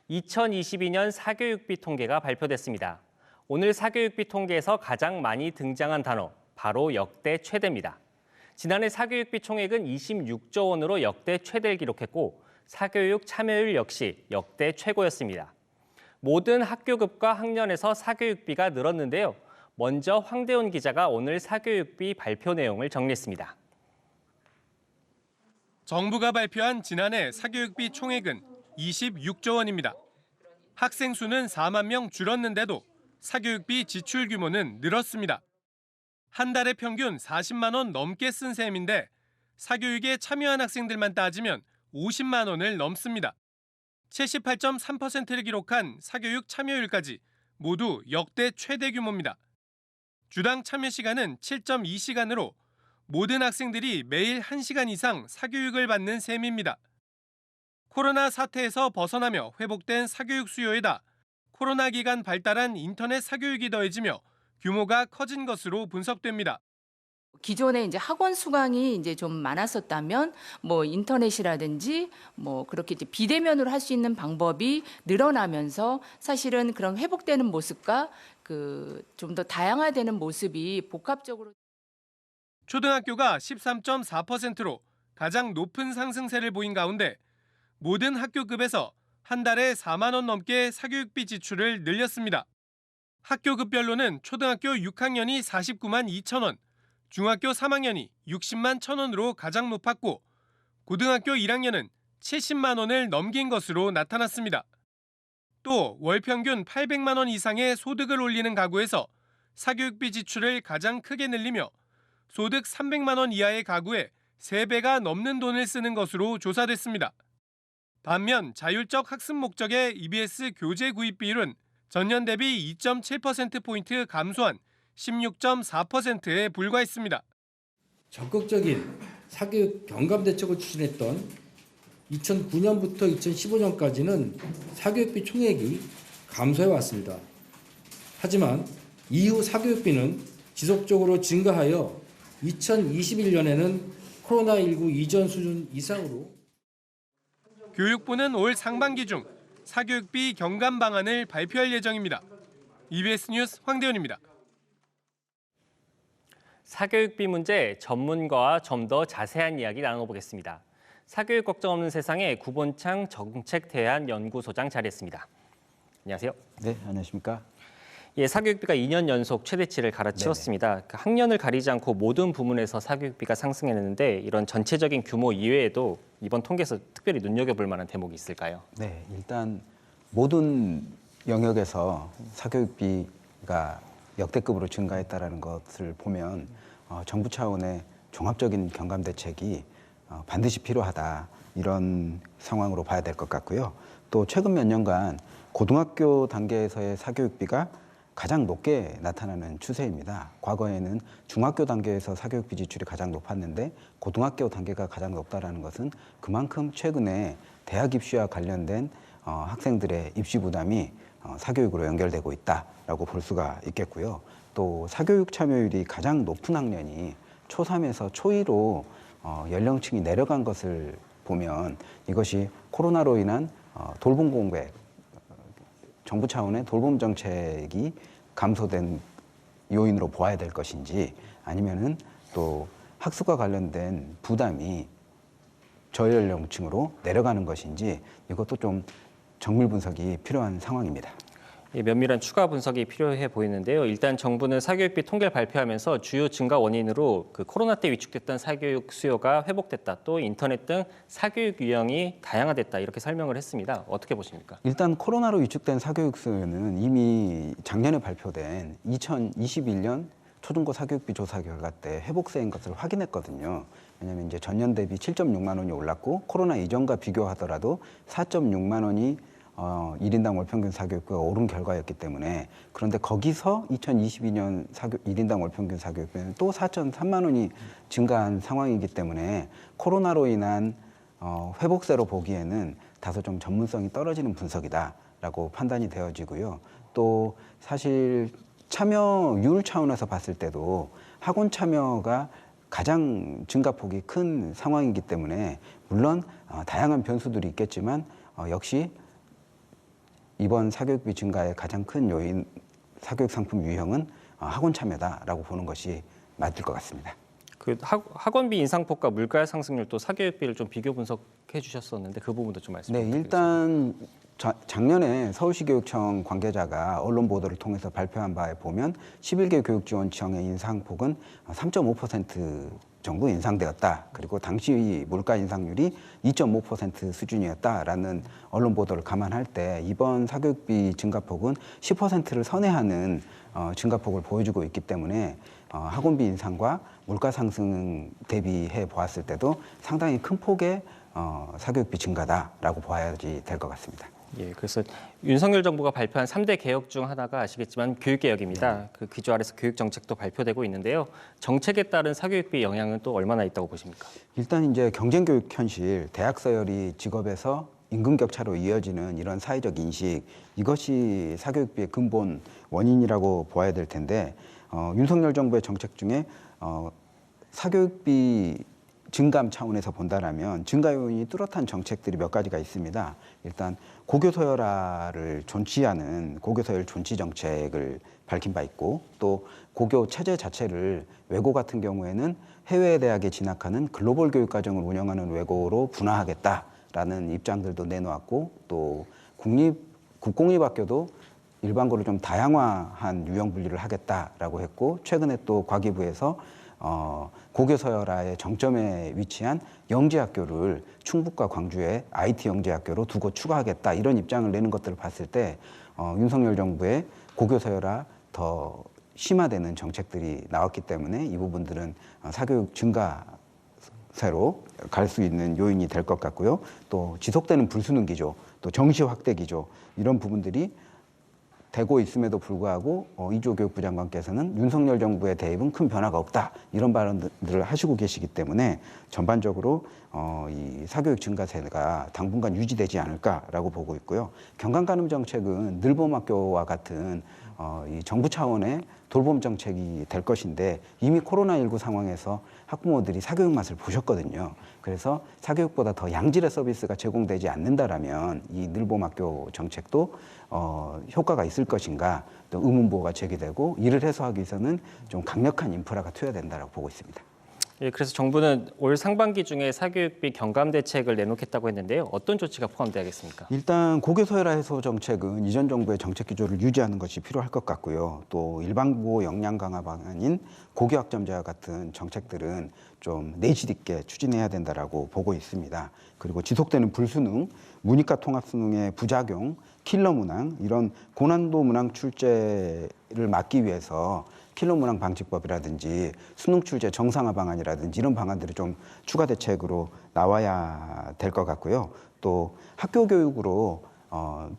2022년 사교육비 통계가 발표됐습니다. 오늘 사교육비 통계에서 가장 많이 등장한 단어, 바로 역대 최대입니다. 지난해 사교육비 총액은 26조 원으로 역대 최대를 기록했고 사교육 참여율 역시 역대 최고였습니다. 모든 학교급과 학년에서 사교육비가 늘었는데요. 먼저 황대훈 기자가 오늘 사교육비 발표 내용을 정리했습니다. 정부가 발표한 지난해 사교육비 총액은 26조 원입니다. 학생 수는 4만 명 줄었는데도 사교육비 지출 규모는 늘었습니다. 한 달에 평균 40만 원 넘게 쓴 셈인데 사교육에 참여한 학생들만 따지면 50만 원을 넘습니다. 78.3%를 기록한 사교육 참여율까지 모두 역대 최대 규모입니다. 주당 참여 시간은 7.2시간으로 모든 학생들이 매일 1시간 이상 사교육을 받는 셈입니다. 코로나 사태에서 벗어나며 회복된 사교육 수요에다 코로나 기간 발달한 인터넷 사교육이 더해지며 규모가 커진 것으로 분석됩니다. 기존에 이제 학원 수강이 이제 좀 많았었다면 인터넷이라든지 그렇게 이제 비대면으로 할 수 있는 방법이 늘어나면서 사실은 그런 회복되는 모습과 좀 더 다양화되는 모습이 복합적으로 초등학교가 13.4%로 가장 높은 상승세를 보인 가운데 모든 학교급에서 한 달에 4만 원 넘게 사교육비 지출을 늘렸습니다. 학교급별로는 초등학교 6학년이 49만 2천 원, 중학교 3학년이 60만 1천 원으로 가장 높았고 고등학교 1학년은 70만 원을 넘긴 것으로 나타났습니다. 또 월 평균 800만 원 이상의 소득을 올리는 가구에서 사교육비 지출을 가장 크게 늘리며 소득 300만 원 이하의 가구에 3배가 넘는 돈을 쓰는 것으로 조사됐습니다. 반면 자율적 학습 목적의 EBS 교재 구입 비율은 전년 대비 2.7%포인트 감소한 16.4%에 불과했습니다. 적극적인 사교육 경감 대책을 추진했던 2009년부터 2015년까지는 사교육비 총액이 감소해 왔습니다. 하지만 이후 사교육비는 지속적으로 증가하여 2021년에는 코로나19 이전 수준 이상으로 교육부는 올 상반기 중 사교육비 경감 방안을 발표할 예정입니다. EBS 뉴스 황대훈입니다. 사교육비 문제 전문가와 좀 더 자세한 이야기 나눠보겠습니다. 사교육 걱정 없는 세상에 구본창 정책대안연구소장 자리했습니다. 안녕하세요. 네, 안녕하십니까. 예, 사교육비가 2년 연속 최대치를 갈아치웠습니다. 학년을 가리지 않고 모든 부문에서 사교육비가 상승했는데 이런 전체적인 규모 이외에도 이번 통계에서 특별히 눈여겨볼 만한 대목이 있을까요? 네, 일단 모든 영역에서 사교육비가 역대급으로 증가했다는 것을 보면 정부 차원의 종합적인 경감 대책이 반드시 필요하다 이런 상황으로 봐야 될 것 같고요. 또 최근 몇 년간 고등학교 단계에서의 사교육비가 가장 높게 나타나는 추세입니다. 과거에는 중학교 단계에서 사교육비 지출이 가장 높았는데 고등학교 단계가 가장 높다는 것은 그만큼 최근에 대학 입시와 관련된 학생들의 입시 부담이 사교육으로 연결되고 있다라고 볼 수가 있겠고요. 또 사교육 참여율이 가장 높은 학년이 초3에서 초2로 연령층이 내려간 것을 보면 이것이 코로나로 인한 돌봄 공백, 정부 차원의 돌봄 정책이 감소된 요인으로 보아야 될 것인지 아니면은 또 학습과 관련된 부담이 저연령층으로 내려가는 것인지 이것도 좀 정밀 분석이 필요한 상황입니다. 면밀한 추가 분석이 필요해 보이는데요. 일단 정부는 사교육비 통계를 발표하면서 주요 증가 원인으로 코로나 때 위축됐던 사교육 수요가 회복됐다. 또 인터넷 등 사교육 유형이 다양화됐다. 이렇게 설명을 했습니다. 어떻게 보십니까? 일단 코로나로 위축된 사교육 수요는 이미 작년에 발표된 2021년 초중고 사교육비 조사 결과 때 회복세인 것을 확인했거든요. 왜냐하면 이제 전년 대비 7.6만 원이 올랐고 코로나 이전과 비교하더라도 4.6만 원이 1인당 월평균 사교육비가 오른 결과였기 때문에 그런데 거기서 2022년 1인당 월평균 사교육비는 또 4.3만 원이 증가한 상황이기 때문에 코로나로 인한 회복세로 보기에는 다소 좀 전문성이 떨어지는 분석이다라고 판단이 되어지고요. 또 사실 참여율 차원에서 봤을 때도 학원 참여가 가장 증가폭이 큰 상황이기 때문에 물론 다양한 변수들이 있겠지만 역시 이번 사교육비 증가의 가장 큰 요인, 사교육 상품 유형은 학원 참여다라고 보는 것이 맞을 것 같습니다. 그 학원비 인상폭과 물가 상승률 또 사교육비를 좀 비교 분석해 주셨었는데 그 부분도 좀 말씀 네, 부탁드리겠습니다. 일단 작년에 서울시 교육청 관계자가 언론 보도를 통해서 발표한 바에 보면 11개 교육지원청의 인상폭은 3.5% 정도 인상되었다. 그리고 당시 물가 인상률이 2.5% 수준이었다라는 언론 보도를 감안할 때 이번 사교육비 증가폭은 10%를 선회하는 증가폭을 보여주고 있기 때문에 학원비 인상과 물가 상승 대비해 보았을 때도 상당히 큰 폭의 사교육비 증가다라고 봐야지 될 것 같습니다. 예, 그래서 윤석열 정부가 발표한 3대 개혁 중 하나가 아시겠지만 교육개혁입니다. 그 기조 아래서 교육정책도 발표되고 있는데요. 정책에 따른 사교육비 영향은 또 얼마나 있다고 보십니까? 일단 이제 경쟁교육 현실, 대학 서열이 직업에서 임금 격차로 이어지는 이런 사회적 인식, 이것이 사교육비의 근본 원인이라고 보아야 될 텐데 윤석열 정부의 정책 중에 사교육비 증감 차원에서 본다라면 증가 요인이 뚜렷한 정책들이 몇 가지가 있습니다. 일단 고교서열화를 존치하는 고교서열 존치 정책을 밝힌 바 있고 또 고교 체제 자체를 외고 같은 경우에는 해외 대학에 진학하는 글로벌 교육 과정을 운영하는 외고로 분화하겠다라는 입장들도 내놓았고 또 국공립학교도 일반고를 좀 다양화한 유형 분리를 하겠다라고 했고 최근에 또 과기부에서 고교서열화의 정점에 위치한 영재학교를 충북과 광주에 IT 영재학교로 두 곳 추가하겠다 이런 입장을 내는 것들을 봤을 때 윤석열 정부의 고교서열화 더 심화되는 정책들이 나왔기 때문에 이 부분들은 사교육 증가세로 갈 수 있는 요인이 될 것 같고요. 또 지속되는 불수능 기조, 또 정시 확대 기조 이런 부분들이 되고 있음에도 불구하고 이주호 교육부 장관께서는 윤석열 정부의 대입은 큰 변화가 없다 이런 발언들을 하시고 계시기 때문에 전반적으로 이 사교육 증가세가 당분간 유지되지 않을까라고 보고 있고요. 경강간음 정책은 늘봄학교와 같은 이 정부 차원의 돌봄 정책이 될 것인데 이미 코로나19 상황에서 학부모들이 사교육 맛을 보셨거든요. 그래서 사교육보다 더 양질의 서비스가 제공되지 않는다라면 이 늘봄학교 정책도 효과가 있을 것인가 또 의문부호가 제기되고 이를 해소하기 위해서는 좀 강력한 인프라가 투여된다고 보고 있습니다. 예, 그래서 정부는 올 상반기 중에 사교육비 경감 대책을 내놓겠다고 했는데요. 어떤 조치가 포함되겠습니까? 일단 고교서열화 해소 정책은 이전 정부의 정책 기조를 유지하는 것이 필요할 것 같고요. 또 일반고 역량 강화 방안인 고교학점제와 같은 정책들은 좀 내실 있게 추진해야 된다라고 보고 있습니다. 그리고 지속되는 불수능, 문이과 통합수능의 부작용, 킬러 문항 이런 고난도 문항 출제를 막기 위해서 킬러 문항 방지법이라든지 수능 출제 정상화 방안이라든지 이런 방안들이 좀 추가 대책으로 나와야 될 것 같고요. 또 학교 교육으로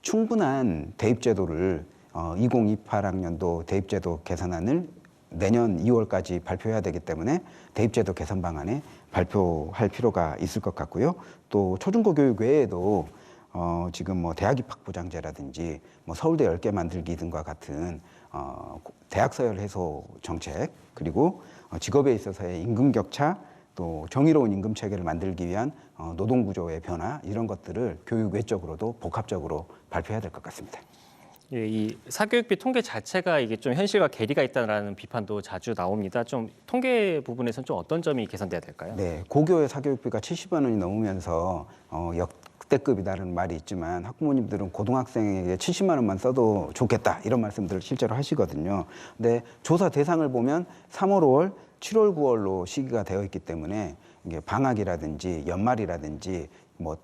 충분한 대입제도를 2028학년도 대입제도 개선안을 내년 2월까지 발표해야 되기 때문에 대입제도 개선 방안에 발표할 필요가 있을 것 같고요. 또 초중고 교육 외에도 지금 뭐 대학 입학 보장제라든지 뭐 서울대 10개 만들기 등과 같은 대학 서열 해소 정책 그리고 직업에 있어서의 임금 격차 또 정의로운 임금 체계를 만들기 위한 노동 구조의 변화 이런 것들을 교육 외적으로도 복합적으로 발표해야 될 것 같습니다. 예, 이 사교육비 통계 자체가 이게 좀 현실과 괴리가 있다라는 비판도 자주 나옵니다. 좀 통계 부분에서는 좀 어떤 점이 개선돼야 될까요? 네, 고교의 사교육비가 70만 원이 넘으면서 역대급이다라는 말이 있지만 학부모님들은 고등학생에게 70만 원만 써도 좋겠다 이런 말씀들을 실제로 하시거든요. 근데 조사 대상을 보면 3월, 5월, 7월, 9월로 시기가 되어 있기 때문에 이게 방학이라든지 연말이라든지 뭐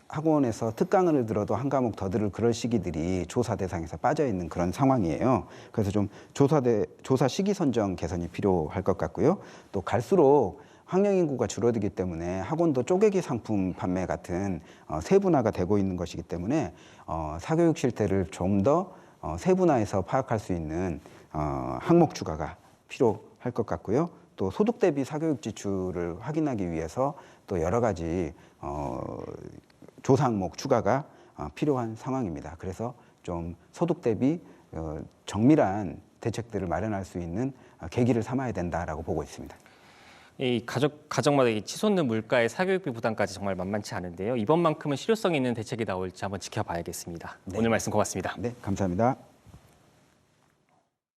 학원에서 특강을 들어도 한 과목 더 들을 그럴 시기들이 조사 대상에서 빠져 있는 그런 상황이에요. 그래서 좀 조사 시기 선정 개선이 필요할 것 같고요. 또 갈수록 학령 인구가 줄어들기 때문에 학원도 쪼개기 상품 판매 같은 세분화가 되고 있는 것이기 때문에 사교육 실태를 좀 더 세분화해서 파악할 수 있는 항목 추가가 필요할 것 같고요. 또 소득 대비 사교육 지출을 확인하기 위해서 또 여러 가지 조사 항목 추가가 필요한 상황입니다. 그래서 좀 소득 대비 정밀한 대책들을 마련할 수 있는 계기를 삼아야 된다라고 보고 있습니다. 이 가정마다 이 치솟는 물가의 사교육비 부담까지 정말 만만치 않은데요. 이번만큼은 실효성 있는 대책이 나올지 한번 지켜봐야겠습니다. 네. 오늘 말씀 고맙습니다. 네, 감사합니다.